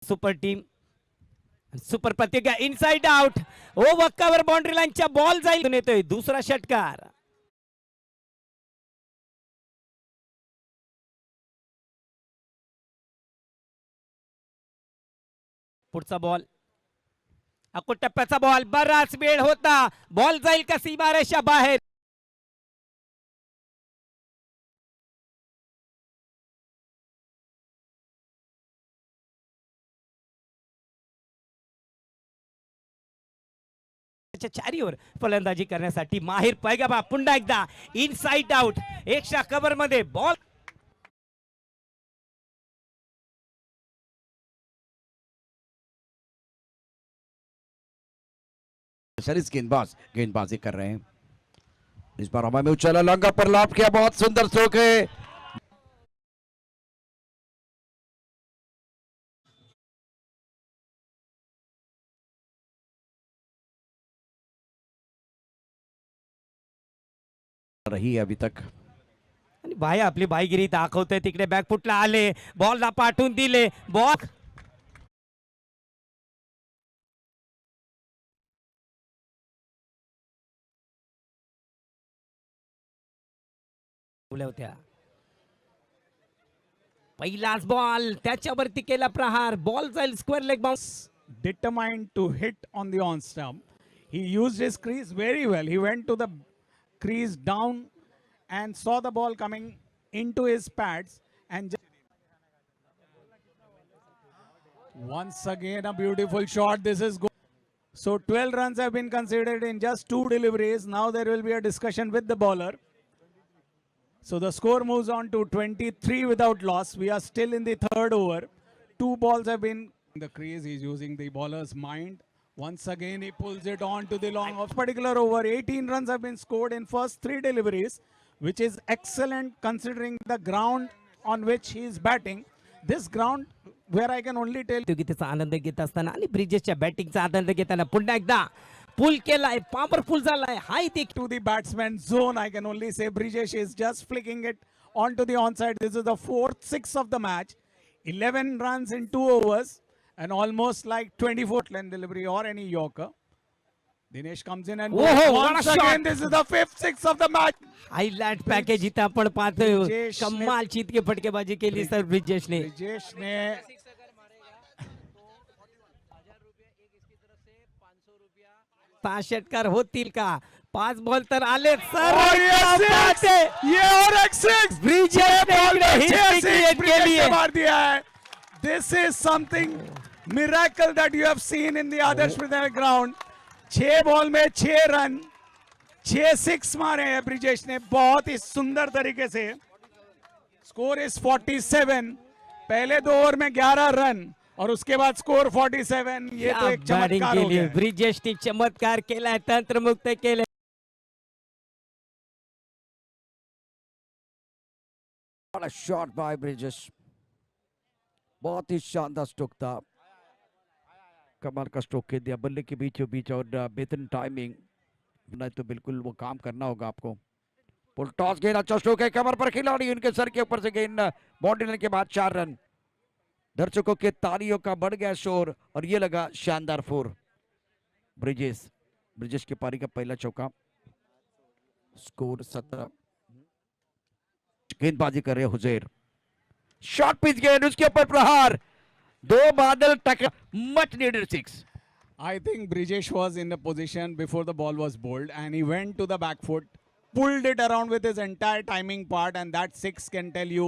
Super team super प्रतिज्ञा inside out ओ वक्कावर boundary लाईनच्या ball जाईल येतोय दुसरा षटकार. पुढचा बॉल अकोट टप्प्याचा बॉल बराच वेळ होता बॉल जाईल का सीमारेषा बाहेर. चारीवर फलंदाजी करण्यासाठी माहिर पैगबा पुन्हा एकदा इनसाइड आउट एक्स्ट्रा कव्हर मध्ये बॉल. गेंदबाजी कर रहे हैं इस बार हवा में उछाला लंगा पर लॉप किया बहुत सुंदर स्ट्रोक है. रही है अभी तक आणि भाई आपली भाईगिरी दाखवते तिकडे बॅकफुटला आले बॉलला पाठवून दिले बॉल. होत्या पहिलाच बॉल त्याच्यावरती केला प्रहार बॉल जाईल square leg bounce. Determined to hit on the on stump. He used his crease very well. He went to the crease down and saw the ball coming into his pads and once again a beautiful shot. This is good. So 12 runs have been considered in just 2 deliveries. Now there will be a discussion with the bowler. So the score moves on to 23 without loss. We are still in the third over. 2 balls have been in the crease. He's using the bowler's mind. Once again, he pulls it on to the long of particular over. 18 runs have been scored in first 3 deliveries, which is excellent considering the ground on which he is batting. This ground where I can only tell गीतेचा आनंद घेत असताना आणि ब्रिजेसच्या बॅटिंगचा आनंद घेताना पुन्हा एकदा पुल केलाय powerful झालाय हाय ते to the batsman zone. I can only say Brijesh is just flicking it onto the onside. This is the 4th 6 of the match. 11 runs in 2 overs and almost like 24 length delivery or any yorker. Dinesh comes in and Oh, what once a shot. again this is the 5th 6 of the match. Highlight package इथं आपण पाहतोय ब्रिजेशने- कमालची इतकी फटकेबाजी केली sir ब्रिजेशने. Brijesh ने पाच षटकार होतील का 5 बॉल तर आले सर. और ये क्या बात 6 है! ये और एक 6 ब्रिजेश ने बॉल में हिस्ट्री 6 क्रिएट ब्रिजेश केली ने है. मार दिया है. This is something miracle that you have seen in the Adarsh Vidyalaya ground. 6 ball में 6 रन 6 6 मारे हैं ब्रिजेश ने बहुत ही सुंदर तरीके से. Score is 47. पहले 2 ओवर में 11 रन और उसके बाद स्कोर 47. ये तो एक क्या बैटिंग चमत्कार हो केली गया. ब्रिजेशने चमत्कार केलाय तंत्रमुक्त केले. What a shot by Bridges. बहुत ही शानदार स्ट्रोक था कमाल का स्ट्रोक के दिया बल्ले के बीचों बीच और बेहतरीन टाइमिंग नहीं तो बिल्कुल वो काम करना होगा आपको. फुल टॉस गेंद अच्छा स्ट्रोक है कमर पर खिलाड़ी उनके सर के ऊपर से गेंद बाउंड्री लाइन के बाद 4 रन. दर्शकों के तालियों का बढ़ गया शोर और ये लगा शानदार 4. ब्रिजेश की पारी का पहला चौका. स्कोर 17. गेंदबाजी कर रहे हुजैर. शॉर्ट पिच गेंद उसके ऊपर प्रहार 2 बादल टकरा much needed 6. I think Brijesh was in the position before the ball was bowled and he went to the back foot, pulled it around with his entire timing part, and that 6 can tell you